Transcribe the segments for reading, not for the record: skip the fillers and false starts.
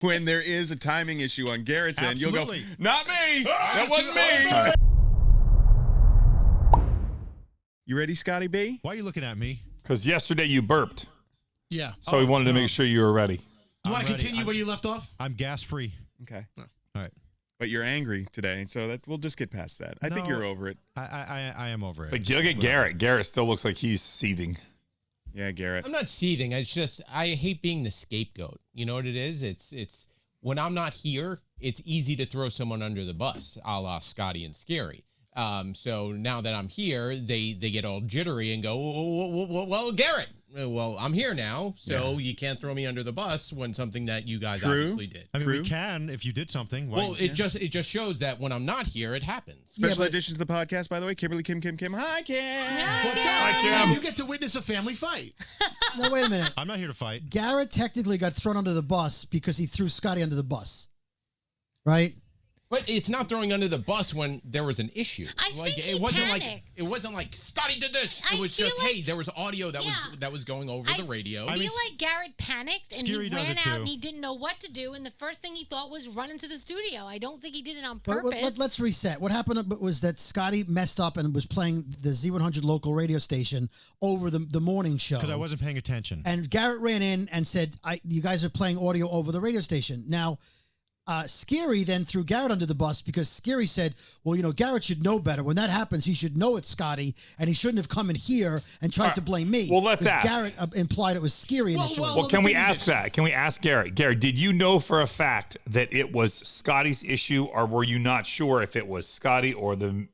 when there is a timing issue on Garrett's end, you'll go, not me. Ah, That wasn't me. You ready, Scotty B? Why are you looking at me? Because yesterday you burped. Yeah. So we wanted to make sure you were ready. Do you want to continue where you left off? I'm gas-free. Okay. All right. But you're angry today, so that we'll just get past that. I think you're over it. I am over it. But look at Garrett. Garrett still looks like he's seething. Yeah, Garrett. I'm not seething. It's just I hate being the scapegoat. You know what it is? It's when I'm not here, it's easy to throw someone under the bus, a la Scotty and Scary. So now that I'm here, they get all jittery and go, well, Garrett, well, I'm here now, so you can't throw me under the bus when something that you guys obviously did. I mean, we can if you did something. Well, it just shows that when I'm not here, it happens. Special addition to the podcast, by the way, Kimberly, Kim. Hi, Kim. What's up? Hi, Kim. You get to witness a family fight. No, wait a minute. I'm not here to fight. Garrett technically got thrown under the bus because he threw Scotty under the bus, right? But it's not throwing under the bus when there was an issue. I think he panicked. It wasn't like Scotty did this. It was just hey, there was audio that was going over the radio. I feel like Garrett panicked and he ran out and he didn't know what to do, and the first thing he thought was run into the studio. I don't think he did it on purpose. But let's reset. What happened was that Scotty messed up and was playing the Z100 local radio station over the morning show. Because I wasn't paying attention. And Garrett ran in and said, you guys are playing audio over the radio station. Now, Scary then threw Garrett under the bus because Scary said, well, Garrett should know better. When that happens, he should know it's Scotty, and he shouldn't have come in here and tried to blame me. Well, let's ask. Garrett implied it was Scary initially. Well, can we ask that? Can we ask Garrett? Garrett, did you know for a fact that it was Scotty's issue, or were you not sure if it was Scotty or the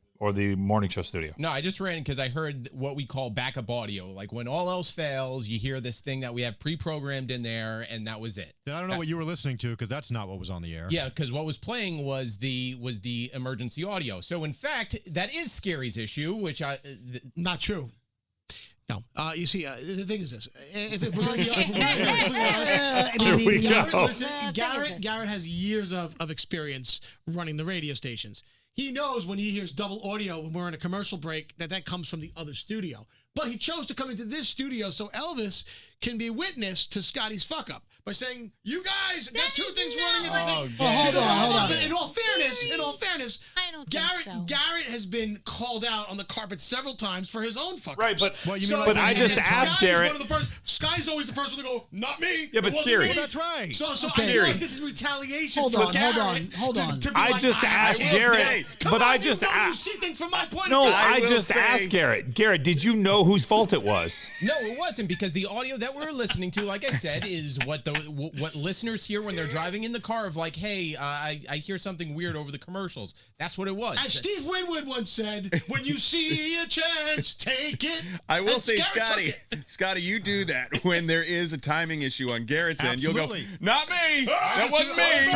morning show studio? No, I just ran because I heard what we call backup audio. Like when all else fails, you hear this thing that we have pre-programmed in there, and that was it. Then I don't know what you were listening to because that's not what was on the air. Yeah, because what was playing was the emergency audio. So in fact, that is Scary's issue, which not true. No, you see, the thing is this: if Garrett has years of experience running the radio stations. He knows when he hears double audio when we're in a commercial break that comes from the other studio. But he chose to come into this studio so Elvis can be witness to Scotty's fuck up by saying, "You guys got two things running at the same." Hold on. In all fairness, I don't think so. Garrett has been called out on the carpet several times for his own fuck ups. Right, but But I just asked Garrett. Sky's always the first one to go, "Not me." Yeah, but Scary. Well, that's right. So Okay. I feel like this is retaliation. Hold on. I just asked Garrett, but I just asked. No, I just asked Garrett. Garrett, did you know whose fault it was? No, it wasn't, because the audio that we're listening to, like I said, is what listeners hear when they're driving in the car of like, hey, I hear something weird over the commercials. That's what it was. As Steve Winwood once said, when you see a chance, take it. I will say, Scotty, you do that when there is a timing issue on Garrett's end. You'll go, not me. That wasn't me.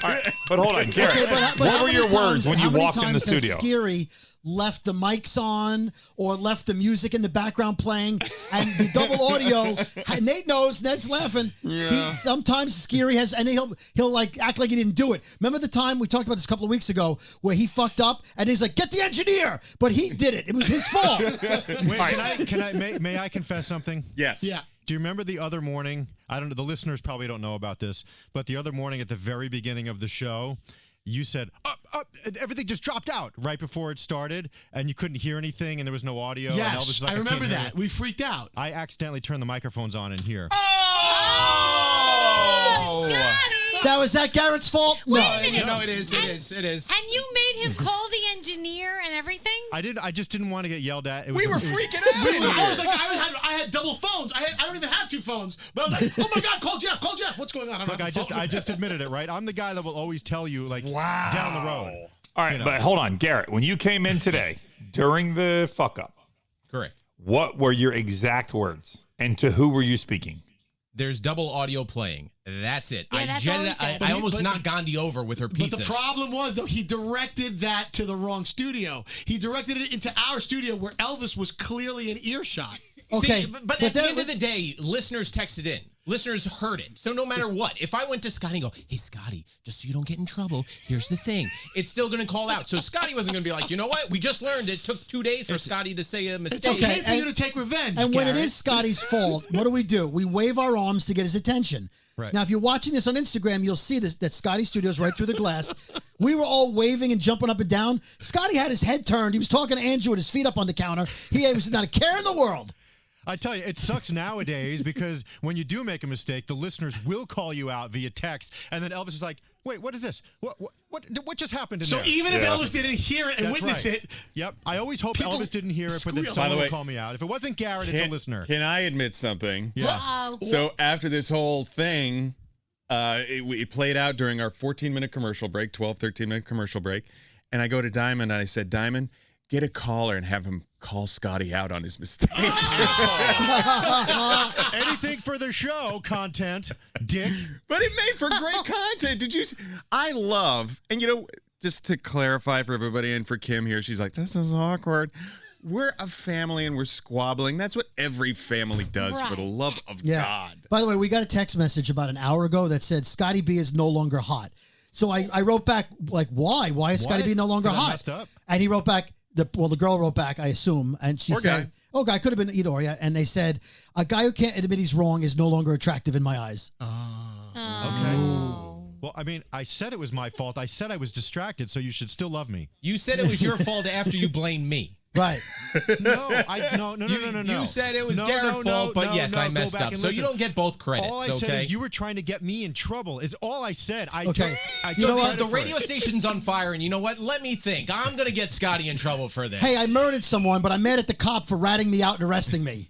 All right. But hold on, Garrett. What were your words when you walked in the studio? Scary left the mics on or left the music in the background playing and the double audio. Nate knows. Ned's laughing. Yeah. Sometimes Scary has, and he'll like act like he didn't do it. Remember the time we talked about this a couple of weeks ago where he fucked up and he's like, "Get the engineer," but he did it. It was his fault. Wait, may I confess something? Yes. Yeah. Do you remember the other morning? I don't know. The listeners probably don't know about this, but the other morning at the very beginning of the show, you said, everything just dropped out right before it started, and you couldn't hear anything, and there was no audio. Yes, and Elvis was like, I remember can't hear that. it. We freaked out. I accidentally turned the microphones on in here. Oh! That was that Garrett's fault? Wait a minute. No, it is. It is. And you made him call the engineer and everything? I just didn't want to get yelled at. We were freaking out. I was like, I had double phones. I don't even have two phones. But I was like, oh my God, call Jeff. What's going on? Look, I just admitted it, right? I'm the guy that will always tell you, like, down the road. All right, but hold on, Garrett. When you came in today during the fuck up, correct. What were your exact words, and to who were you speaking? There's double audio playing. That's it. Yeah, that's all he said. I almost knocked Gandhi over with her pizza. But the problem was, though, he directed that to the wrong studio. He directed it into our studio where Elvis was clearly in earshot. Okay. See, but at the end of the day, listeners texted in. Listeners heard it. So no matter what, if I went to Scotty and go, hey, Scotty, just so you don't get in trouble, here's the thing. It's still going to call out. So Scotty wasn't going to be like, you know what? We just learned it took 2 days for Scotty to say a mistake. It's okay for you to take revenge, And when it Garrett. is Scotty's fault, what do? We wave our arms to get his attention. Right. Now, if you're watching this on Instagram, you'll see this, that Scotty Studios right through the glass. We were all waving and jumping up and down. Scotty had his head turned. He was talking to Andrew with his feet up on the counter. He was not a care in the world. I tell you, it sucks nowadays because when you do make a mistake, the listeners will call you out via text, and then Elvis is like, "Wait, what is this? What just happened in there?" So even if Elvis didn't hear it and That's witness right. it, Yep. I always hope Elvis didn't hear it, but then squeal. someone By the will way, call me out. If it wasn't Garrett, it's a listener. Can I admit something? Yeah. Uh-oh. So after this whole thing, it played out during our 14-minute commercial break, 13-minute commercial break. And I go to Diamond and I said, Diamond, get a caller and have him call Scotty out on his mistake. Anything for the show content, Dick. But it made for great content. Did you? I love, and just to clarify for everybody and for Kim here, she's like, this is awkward. We're a family and we're squabbling. That's what every family does, for the love of God. By the way, we got a text message about an hour ago that said Scotty B is no longer hot. So I wrote back, like, why? Why is Scotty B no longer hot? Messed up. And he wrote back, the girl wrote back, I assume, and she said, guy could have been either or, yeah. And they said, a guy who can't admit he's wrong is no longer attractive in my eyes. Okay. Well, I mean, I said it was my fault. I said I was distracted, so you should still love me. You said it was your fault after you blamed me. Right. No. You said it was Garrett's fault, but yes, I messed up. So you don't get both credits, all I said is you were trying to get me in trouble, is all I said. You know what? The radio station's on fire, and you know what? Let me think. I'm going to get Scotty in trouble for this. Hey, I murdered someone, but I'm mad at the cop for ratting me out and arresting me.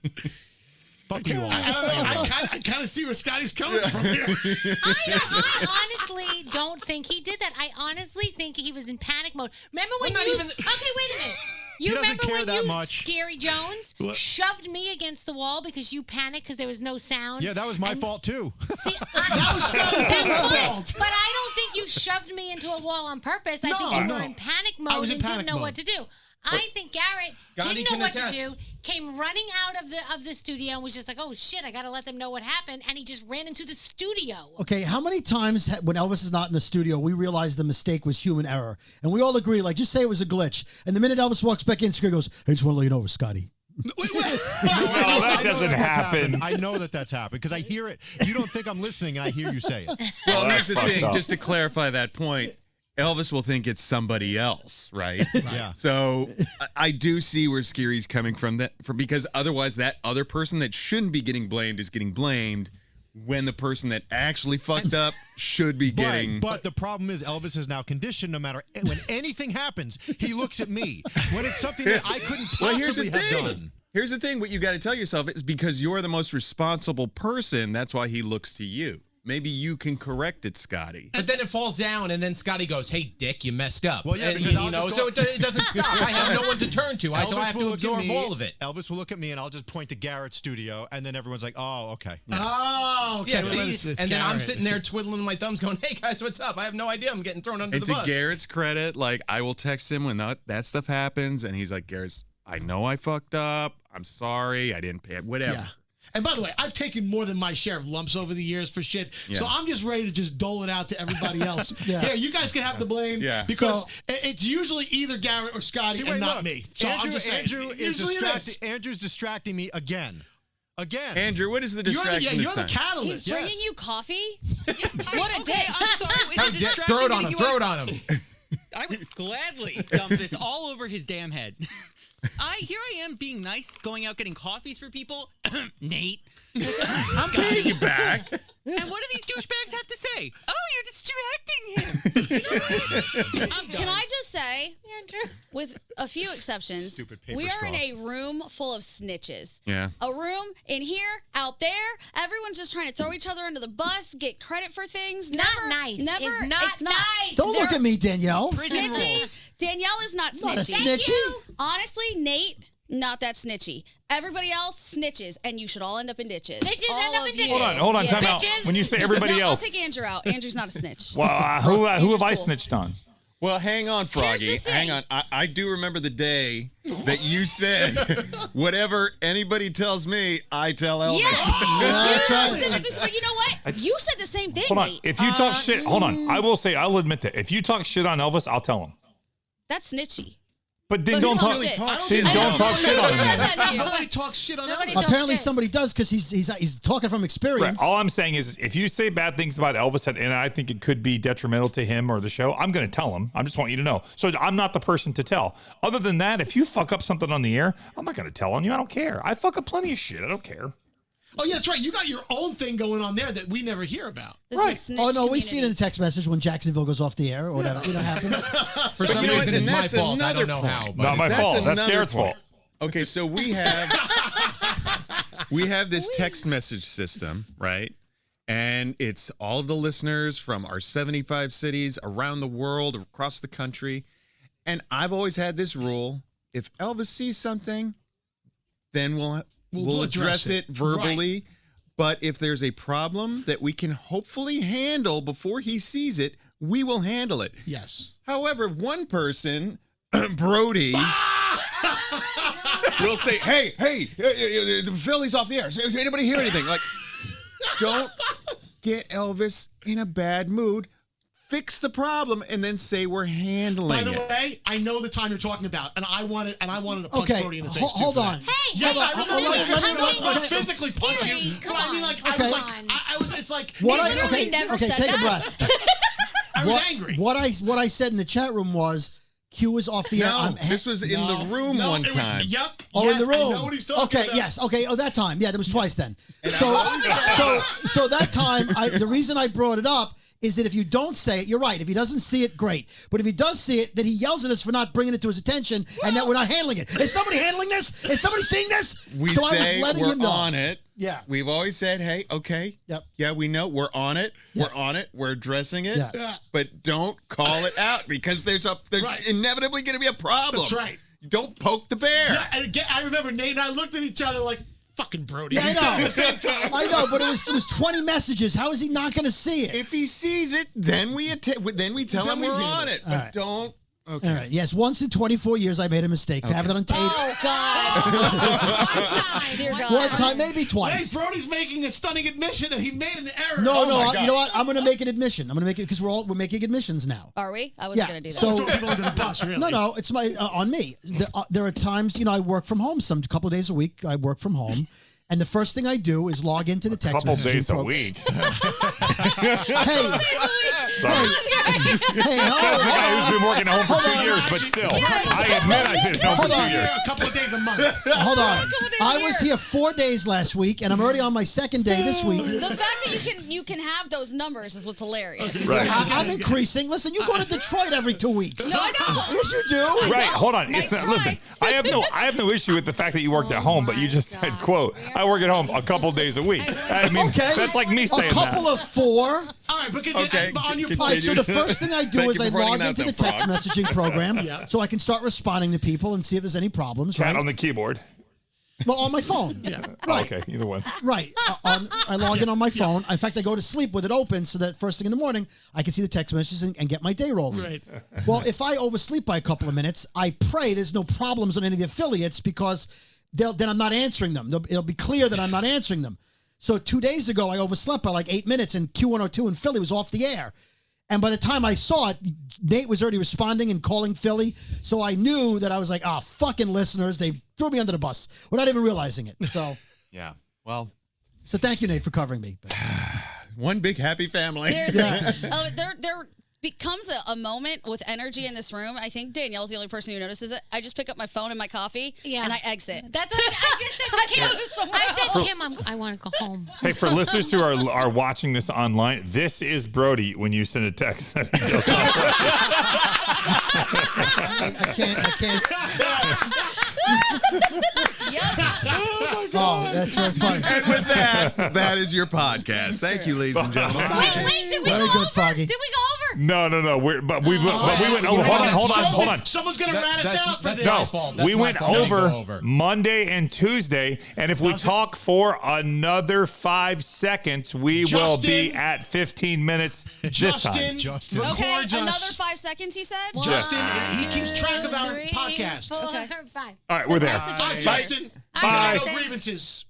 Fuck you all. I kind of see where Scotty's coming from here. I honestly don't think he did that. I honestly think he was in panic mode. Remember when Okay, wait a minute. You remember when Scary Jones, shoved me against the wall because you panicked because there was no sound? Yeah, that was my fault too. See, that was Scotty's fault. But I don't think you shoved me into a wall on purpose. I think you were in panic mode and didn't know what to do. I think Garrett didn't know what to do, came running out of the studio and was just like, oh, shit, I got to let them know what happened. And he just ran into the studio. Okay, how many times when Elvis is not in the studio, we realize the mistake was human error? And we all agree, like, just say it was a glitch. And the minute Elvis walks back in, Scary goes, hey, just want to let you know it was Scotty. Wait. No, that doesn't happen. I know that's happened because I hear it. You don't think I'm listening, and I hear you say it. Well, here's the thing, just to clarify that point. Elvis will think it's somebody else, right? Yeah. So I do see where Scary's coming from because otherwise that other person that shouldn't be getting blamed is getting blamed when the person that actually fucked up should be getting. But the problem is Elvis is now conditioned. No matter when anything happens, he looks at me. When it's something that I couldn't possibly have done. Here's the thing. What you got to tell yourself is because you're the most responsible person. That's why he looks to you. Maybe you can correct it, Scotty. But then it falls down, and then Scotty goes, hey, Dick, you messed up. Well, yeah, and because so it doesn't stop. I have no one to turn to, so I have to absorb all of it. Elvis will look at me, and I'll just point to Garrett's studio, and then everyone's like, oh, okay. Yeah. Oh, okay. Yeah, see? And then I'm sitting there twiddling my thumbs going, hey, guys, what's up? I have no idea. I'm getting thrown under the bus. And to Garrett's credit, like, I will text him when that stuff happens, and he's like, Garrett, I know I fucked up. I'm sorry. I didn't pay it. Whatever. Yeah. And by the way, I've taken more than my share of lumps over the years for shit. Yeah. So I'm just ready to just dole it out to everybody else. Here, you guys can have the blame because it's usually either Garrett or Scotty and not me. So I'm just saying. Andrew's distracting me again. Andrew, what is the distraction you're this time? the catalyst. He's bringing you coffee? What a day. I'm sorry. Throw it on him. Throw it on him. I would gladly dump this all over his damn head. Here I am being nice, going out getting coffees for people. Nate. I'm paying you back. And what do these douchebags have to say? Oh, you're distracting him. Can I just say, Andrew, with a few exceptions, we are in a room full of snitches. Yeah. A room in here, out there. Everyone's just trying to throw each other under the bus, get credit for things. Not nice. Never. It's not nice. Don't look at me, Danielle. Snitchy. Danielle is not snitchy. Not a snitchy. Honestly, Nate, not that snitchy. Everybody else snitches, and you should all end up in ditches. Snitches end up in ditches. Hold on, time out. When you say everybody I'll else. take Andrew out. Andrew's not a snitch. Well, who have I snitched on? Well, hang on, Froggy. Hang on. I do remember the day that you said, whatever anybody tells me, I tell Elvis. Yes. But you know what? You said the same thing, Hold on. Nate. If you talk shit, hold on. I will say, I'll admit that. If you talk shit on Elvis, I'll tell him. That's snitchy. But then don't talk shit. Don't talk shit on him. Nobody talks shit on Elvis. Apparently somebody does because he's talking from experience. Right. All I'm saying is if you say bad things about Elvis and I think it could be detrimental to him or the show, I'm going to tell him. I just want you to know. So I'm not the person to tell. Other than that, if you fuck up something on the air, I'm not going to tell on you. I don't care. I fuck up plenty of shit. I don't care. Oh, yeah, that's right. You got your own thing going on there that we never hear about. Right. Oh, no, we see it in the text message when Jacksonville goes off the air or whatever. You know, happens. For some reason, it's my fault. I don't know how. Not my fault. That's Garrett's fault. Okay, so we have this text message system, right? And it's all of the listeners from our 75 cities around the world, across the country. And I've always had this rule. If Elvis sees something, then we'll address it verbally. Right. But if there's a problem that we can hopefully handle before he sees it, we will handle it. Yes. However, one person, Brody, will say, hey, Philly's off the air. Does anybody hear anything? Like, don't get Elvis in a bad mood. Fix the problem and then say we're handling it. By the way, I know the time you're talking about, and I wanted to punch Brody in the face. Hold on. Hey, yes, I punching. physically punch you. But I mean, like, I was. It's like what I literally never said take that. a breath. I was angry. What I said in the chat room was Q was off the air. No, this was in the room one time. Yep. Oh, in the room. I know what he's talking about. Yes. Okay. Oh, that time. Yeah, there was twice then. So that time, the reason I brought it up is that if you don't say it, you're right. If he doesn't see it, great. But if he does see it, then he yells at us for not bringing it to his attention and that we're not handling it. Is somebody handling this? Is somebody seeing this? We so say I was letting him know. on it. Yeah. We've always said, hey, okay. Yep. Yeah, we know we're on it. Yeah. We're on it. We're addressing it. Yeah. But don't call it out because there's inevitably going to be a problem. That's right. Don't poke the bear. Yeah, and again, I remember Nate and I looked at each other like, fucking Brody. Yeah, I know. I know, but it was 20 messages. How is he not going to see it? If he sees it, then we tell him we're on it. But right. don't. Okay. All right. Yes, once in 24 years, I made a mistake. Okay. Have it on tape. Oh, God. One time. Dear God. One time, maybe twice. Hey, Brody's making a stunning admission that he made an error. No, you know what? I'm going to make an admission. I'm going to make it because we're making admissions now. Are we? I wasn't going to do that. So, throw people under the bus, really. No, it's on me. There are times, I work from home. A couple of days a week, I work from home. And the first thing I do is log into the text messaging days program. a week. Hey, I've been working at home for 2 years, but still, I admit I've been at home for 2 years. A couple of days a month. Hold on. I was here 4 days last week, and I'm already on my second day this week. The fact that you can have those numbers is what's hilarious. Right. I'm increasing. Listen, you go to Detroit every 2 weeks. No, I don't. Yes, you do. Right, hold on. Nice Listen, I have no issue with the fact that you worked at home, but you just said, quote, I work at home a couple days a week. I mean, that's like me saying a couple of 4. All right, because on your All right, so the first thing I do is I log into the text messaging program so I can start responding to people and see if there's any problems. Cat right? on the keyboard. Well, on my phone. Right. Okay, either one. Right. I log in on my phone. In fact, I go to sleep with it open so that first thing in the morning, I can see the text messages and get my day rolling. Right. Well, if I oversleep by a couple of minutes, I pray there's no problems on any of the affiliates because then I'm not answering them. It'll be clear that I'm not answering them. So 2 days ago, I overslept by like 8 minutes and Q102 in Philly was off the air. And by the time I saw it, Nate was already responding and calling Philly. So I knew that I was like, fucking listeners. They threw me under the bus without even realizing it. So yeah, well. So thank you, Nate, for covering me. One big happy family. There becomes a moment with energy in this room. I think Danielle's the only person who notices it. I just pick up my phone and my coffee, and I exit. That's what I just said to Kim. I said to Kim, I want to go home. Hey, for listeners who are watching this online, this is Brody when you send a text that he does not I can't. Oh, that's very funny. And with that is your podcast. Thank you, ladies and gentlemen. Wait, did we go over? Did we go over? No. But we went over. Hold on. Someone's gonna rat us out for this. No, we went over Monday and Tuesday, and if we talk for another 5 seconds, we will be at 15 minutes this time. Justin. Okay, Records another us. 5 seconds, he said? Justin, he keeps track of our podcast. 4, 5. All right, we're there. Nice to talk to you. Justin, Bye. no grievances.